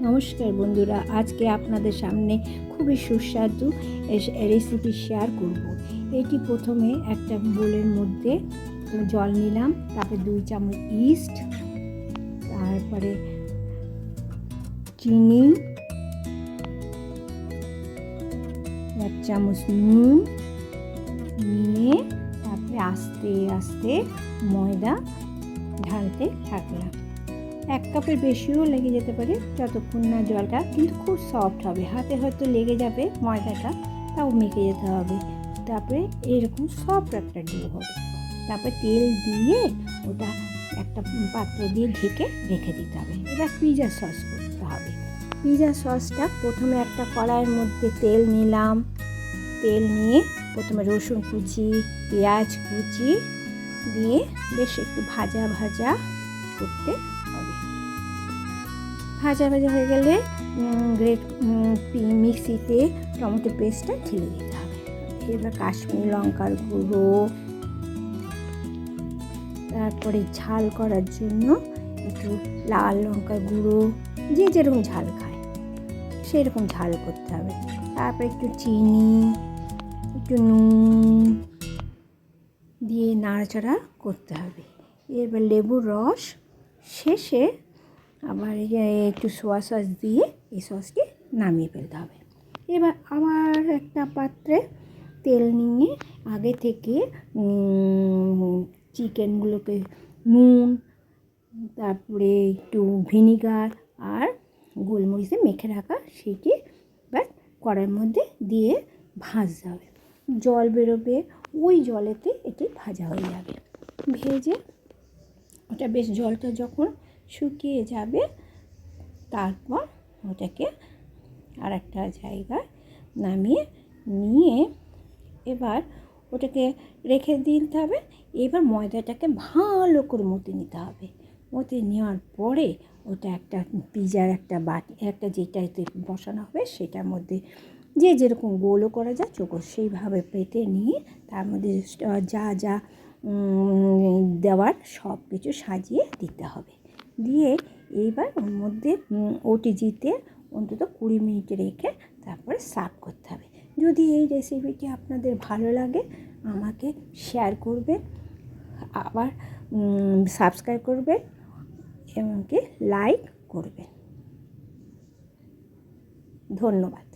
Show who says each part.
Speaker 1: নমস্কার বন্ধুরা, আজকে আপনাদের সামনে খুবই সুস্বাদু রেসিপি শেয়ার করব। এটি প্রথমে একটা বোলের মধ্যে জল নিলাম, তারপরে 2 চামচ ইস্ট, তারপরে চিনি, 1 চামচ নুন নিয়ে তারপরে আস্তে আস্তে ময়দা ঢালতে থাকলাম। 1 কাপের বেশিও লেগে যেতে পারে, যতক্ষণ না জলটা কিন্তু খুব সফট হবে। হাতে হয়তো লেগে যাবে ময়দাটা, তাও মেখে যেতে হবে। তারপরে এরকম সফট একটা ডো হবে। তারপরে তেল দিয়ে ওটা একটা পাত্র দিয়ে ঢেকে রেখে দিতে হবে। এবার পিৎজা সস করতে হবে। পিৎজা সসটা প্রথমে একটা কড়াইয়ের মধ্যে তেল নিলাম। তেল নিয়ে প্রথমে রসুন কুচি, পেঁয়াজ কুচি দিয়ে বেশ একটু ভাজা ভাজা করতে হবে। ভাজা ভাজা হয়ে গেলে মিক্সিতে টমেটো পেস্টটা ঢেলে দিতে হবে। এবার কাশ্মীরি লঙ্কার গুঁড়ো, তারপরে ঝাল করার জন্য একটু লাল লঙ্কার গুঁড়ো, যে যেরকম ঝাল খায় সেরকম ঝাল করতে হবে। তারপরে একটু চিনি, একটু নুন দিয়ে নাড়াচাড়া করতে হবে। এবার লেবুর রস, শেষে আবার একটু সোয়া সস দিয়ে এই সসটি নামিয়ে ফেলতে হবে। এবার আবার একটা পাত্রে তেল নিয়ে আগে থেকে চিকেনগুলোকে নুন, তারপরে একটু ভিনিগার আর গোলমরিচে মেখে রাখা সেটি এবার কড়াইয়ের মধ্যে দিয়ে ভাজতে হবে। জল বেরোবে, ওই জলেতে এটি ভাজা হয়ে যাবে। ভেজে ওটা বেশ জলটা যখন শুকিয়ে যাবে, তারপর ওটাকে আর একটা জায়গায় নামিয়ে নিয়ে এবার ওটাকে রেখে দিতে হবে। এবার ময়দাটাকে ভালো করে মতে নিতে হবে। মতে নেওয়ার পরে ওটা একটা পিৎজার একটা বাটি, একটা যেটাতে বসানো হবে সেটার মধ্যে যে যেরকম গোলও করা যায় চোখো সেইভাবে পেতে নিয়ে তার মধ্যে যা যা দেওয়ার সব কিছু সাজিয়ে দিতে হবে। দিয়ে এইবার ওর মধ্যে ওটিজিতে অন্তত 20 মিনিট রেখে তারপরে সার্ভ করতে হবে। যদি এই রেসিপিটি আপনাদের ভালো লাগে আমাকে শেয়ার করবেন, আবার সাবস্ক্রাইব করবেন, এমনকি লাইক করবেন। ধন্যবাদ।